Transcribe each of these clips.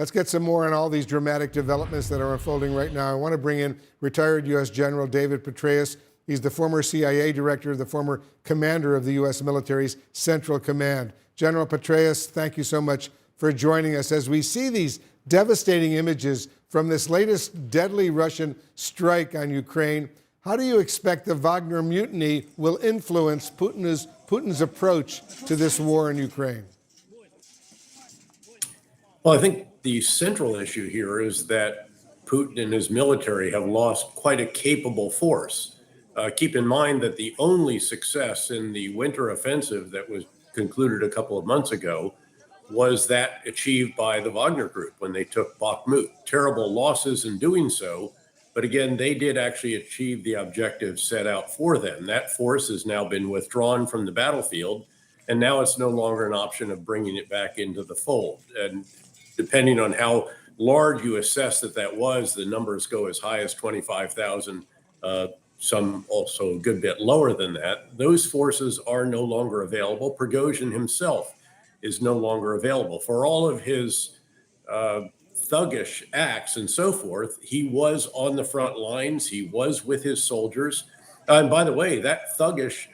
Let's get some more on all these dramatic developments that are unfolding right now. I want to bring in retired U.S. General David Petraeus. He's the former CIA director, the former commander of the U.S. military's Central Command. General Petraeus, thank you so much for joining us. As we see these devastating images from this latest deadly Russian strike on Ukraine, how do you expect the Wagner mutiny will influence Putin's approach to this war in Ukraine? Well, I think the central issue here is that Putin and his military have lost quite a capable force. Keep in mind that the only success in the winter offensive that was concluded a couple of months ago was that achieved by the Wagner Group when they took Bakhmut. Terrible losses in doing so, but again, they did actually achieve the objectives set out for them. That force has now been withdrawn from the battlefield, and now it's no longer an option of bringing it back into the fold. And depending on how large you assess that was, the numbers go as high as 25,000, some also a good bit lower than that. Those forces are no longer available. Prigozhin himself is no longer available. For all of his thuggish acts and so forth, he was on the front lines. He was with his soldiers. And by the way, that thuggish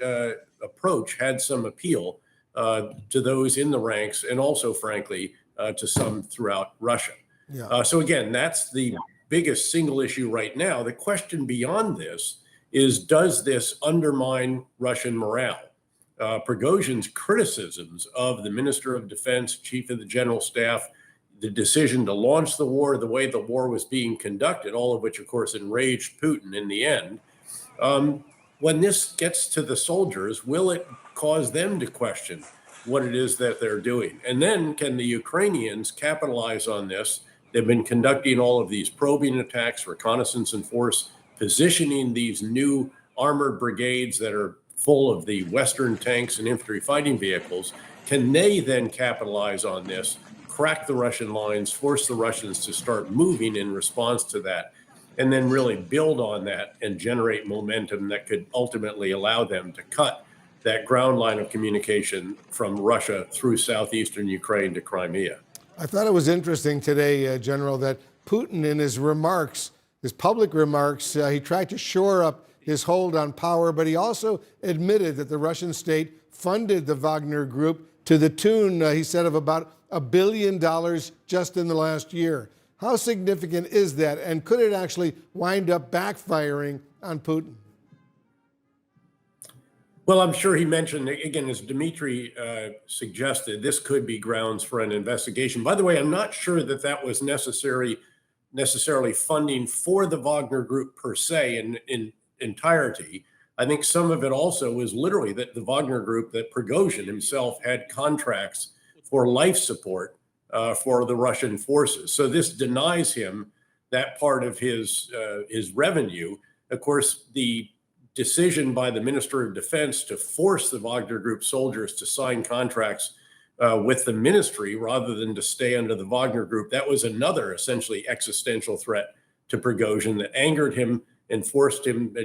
approach had some appeal to those in the ranks and also, frankly, to some throughout Russia. Yeah. So again, that's the biggest single issue right now. The question beyond this is, does this undermine Russian morale? Prigozhin's criticisms of the Minister of Defense, Chief of the General Staff, the decision to launch the war, the way the war was being conducted, all of which, of course, enraged Putin in the end. When this gets to the soldiers, will it cause them to question what it is that they're doing? And then can the Ukrainians capitalize on this? They've been conducting all of these probing attacks, reconnaissance and force, positioning these new armored brigades that are full of the Western tanks and infantry fighting vehicles. Can they then capitalize on this, crack the Russian lines, force the Russians to start moving in response to that, and then really build on that and generate momentum that could ultimately allow them to cut that ground line of communication from Russia through southeastern Ukraine to Crimea? I thought it was interesting today, General, that Putin in his remarks, his public remarks, he tried to shore up his hold on power, but he also admitted that the Russian state funded the Wagner Group to the tune, he said, of about $1 billion just in the last year. How significant is that, and could it actually wind up backfiring on Putin? Well, I'm sure he mentioned, again, as Dmitry suggested, this could be grounds for an investigation. By the way, I'm not sure that that was necessarily funding for the Wagner Group per se in entirety. I think some of it also was literally that the Wagner Group, that Prigozhin himself had contracts for life support for the Russian forces. So this denies him that part of his revenue. Of course, the decision by the Minister of Defense to force the Wagner Group soldiers to sign contracts with the ministry rather than to stay under the Wagner Group, that was another essentially existential threat to Prigozhin that angered him and forced him,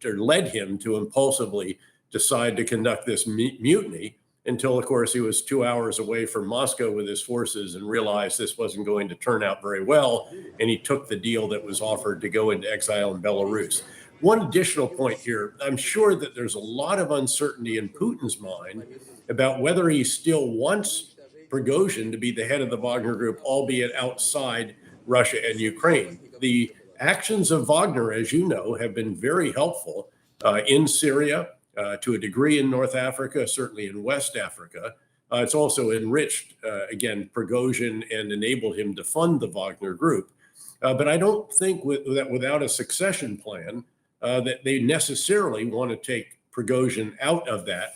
or led him to impulsively decide to conduct this mutiny until, of course, he was 2 hours away from Moscow with his forces and realized this wasn't going to turn out very well, and he took the deal that was offered to go into exile in Belarus. One additional point here, I'm sure that there's a lot of uncertainty in Putin's mind about whether he still wants Prigozhin to be the head of the Wagner Group, albeit outside Russia and Ukraine. The actions of Wagner, as you know, have been very helpful in Syria, to a degree in North Africa, certainly in West Africa. It's also enriched, again, Prigozhin and enabled him to fund the Wagner Group. But I don't think that without a succession plan, that they necessarily want to take Prigozhin out of that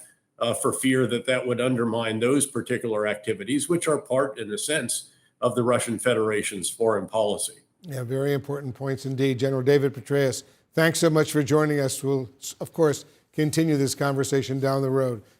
for fear that that would undermine those particular activities, which are part, in a sense, of the Russian Federation's foreign policy. Yeah, very important points indeed. General David Petraeus, thanks so much for joining us. We'll, of course, continue this conversation down the road.